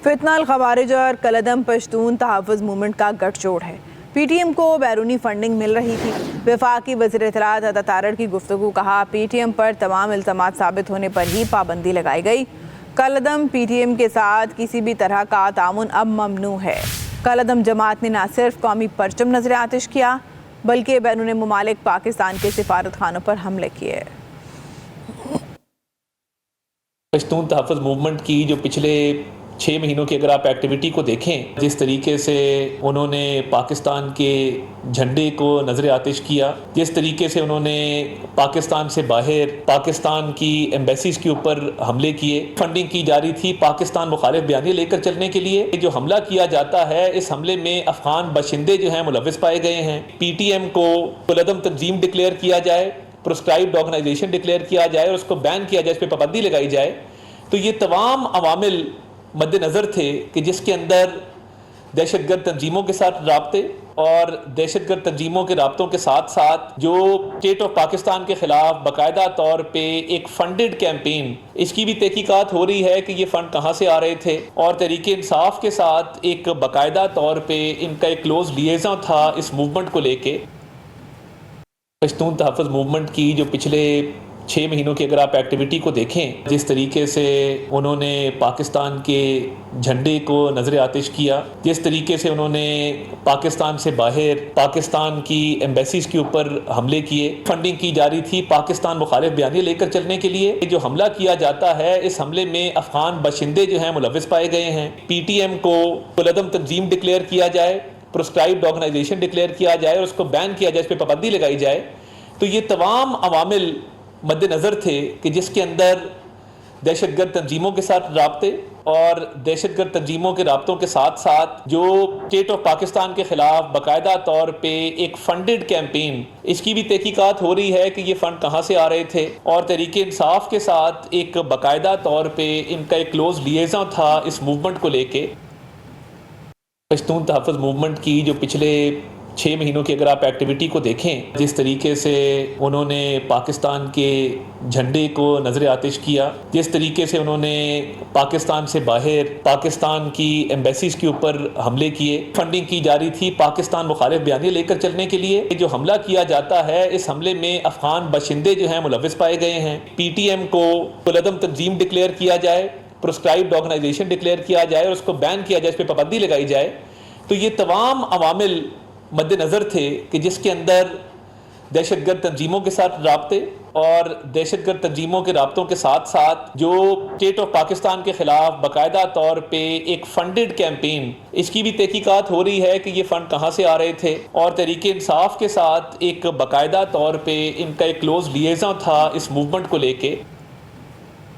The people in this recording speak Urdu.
فتنہ الخوارج اور کالعدم پشتون تحفظ موومنٹ کا گٹھ جوڑ ہے۔ پی ٹی ایم کو بیرونی فنڈنگ مل رہی تھی۔ وفاقی وزیر اطلاعات عطا تارڑ کی گفتگو، کہا پی ٹی ایم پر تمام الزامات ثابت ہونے پر ہی پابندی لگائی گئی۔ کالعدم پی ٹی ایم کے ساتھ کسی بھی طرح کا تعاون اب ممنوع ہے۔ کالعدم جماعت نے نہ صرف قومی پرچم نظر آتش کیا بلکہ بیرون ممالک پاکستان کے سفارت خانوں پر حملے کیے۔ پشتون تحفظ موومنٹ کی جو پچھلے 6 مہینوں کی اگر آپ ایکٹیویٹی کو دیکھیں، جس طریقے سے انہوں نے پاکستان کے جھنڈے کو نظر آتش کیا، جس طریقے سے انہوں نے پاکستان سے باہر پاکستان کی ایمبیسیز کے اوپر حملے کیے، فنڈنگ کی جا رہی تھی پاکستان مخالف بیانیے لے کر چلنے کے لیے۔ جو حملہ کیا جاتا ہے، اس حملے میں افغان باشندے جو ہیں ملوث پائے گئے ہیں۔ پی ٹی ایم کو کالعدم تنظیم ڈکلیئر کیا جائے، پروسکرائبڈ آرگنائزیشن ڈکلیئر کیا جائے اور اس کو بین کیا جائے، اس پہ پابندی لگائی جائے، تو یہ تمام عوامل مد نظر تھے کہ جس کے اندر دہشت گرد تنظیموں کے ساتھ رابطے اور دہشت گرد تنظیموں کے رابطوں کے ساتھ ساتھ جو اسٹیٹ آف پاکستان کے خلاف باقاعدہ طور پہ ایک فنڈڈ کیمپین، اس کی بھی تحقیقات ہو رہی ہے کہ یہ فنڈ کہاں سے آ رہے تھے، اور تحریک انصاف کے ساتھ ایک باقاعدہ طور پہ ان کا ایک کلوز لیزاں تھا اس موومنٹ کو لے کے۔ پشتون تحفظ موومنٹ کی جو پچھلے 6 مہینوں کی اگر آپ ایکٹیویٹی کو دیکھیں، جس طریقے سے انہوں نے پاکستان کے جھنڈے کو نظر آتش کیا، جس طریقے سے انہوں نے پاکستان سے باہر پاکستان کی ایمبیسیز کے اوپر حملے کیے، فنڈنگ کی جا رہی تھی پاکستان مخالف بیانیے لے کر چلنے کے لیے۔ جو حملہ کیا جاتا ہے، اس حملے میں افغان باشندے جو ہیں ملوث پائے گئے ہیں۔ پی ٹی ایم کو کالعدم تنظیم ڈکلیئر کیا جائے، پروسکرائبڈ آرگنائزیشن ڈکلیئر کیا جائے اور اس کو بین کیا جائے، اس پہ پابندی لگائی جائے، تو یہ تمام عوامل مد نظر تھے کہ جس کے اندر دہشت گرد تنظیموں کے ساتھ رابطے اور دہشت گرد تنظیموں کے رابطوں کے ساتھ ساتھ جو اسٹیٹ آف پاکستان کے خلاف باقاعدہ طور پہ ایک فنڈڈ کیمپین، اس کی بھی تحقیقات ہو رہی ہے کہ یہ فنڈ کہاں سے آ رہے تھے، اور تحریک انصاف کے ساتھ ایک باقاعدہ طور پہ ان کا ایک کلوز لیزاں تھا اس موومنٹ کو لے کے۔ پشتون تحفظ موومنٹ کی جو پچھلے 6 مہینوں کی اگر آپ ایکٹیویٹی کو دیکھیں، جس طریقے سے انہوں نے پاکستان کے جھنڈے کو نظر آتش کیا، جس طریقے سے انہوں نے پاکستان سے باہر پاکستان کی ایمبیسیز کے اوپر حملے کیے، فنڈنگ کی جا رہی تھی پاکستان مخالف بیانیے لے کر چلنے کے لیے۔ جو حملہ کیا جاتا ہے، اس حملے میں افغان باشندے جو ہیں ملوث پائے گئے ہیں۔ پی ٹی ایم کو کالعدم تنظیم ڈکلیئر کیا جائے، پروسکرائبڈ آرگنائزیشن ڈکلیئر کیا جائے اور اس کو بین کیا جائے، اس پہ پابندی لگائی جائے، تو یہ تمام عوامل مد نظر تھے کہ جس کے اندر دہشت گرد تنظیموں کے ساتھ رابطے اور دہشت گرد تنظیموں کے رابطوں کے ساتھ ساتھ جو اسٹیٹ آف پاکستان کے خلاف باقاعدہ طور پہ ایک فنڈڈ کیمپین، اس کی بھی تحقیقات ہو رہی ہے کہ یہ فنڈ کہاں سے آ رہے تھے، اور تحریک انصاف کے ساتھ ایک باقاعدہ طور پہ ان کا ایک کلوز لیزاں تھا اس موومنٹ کو لے کے۔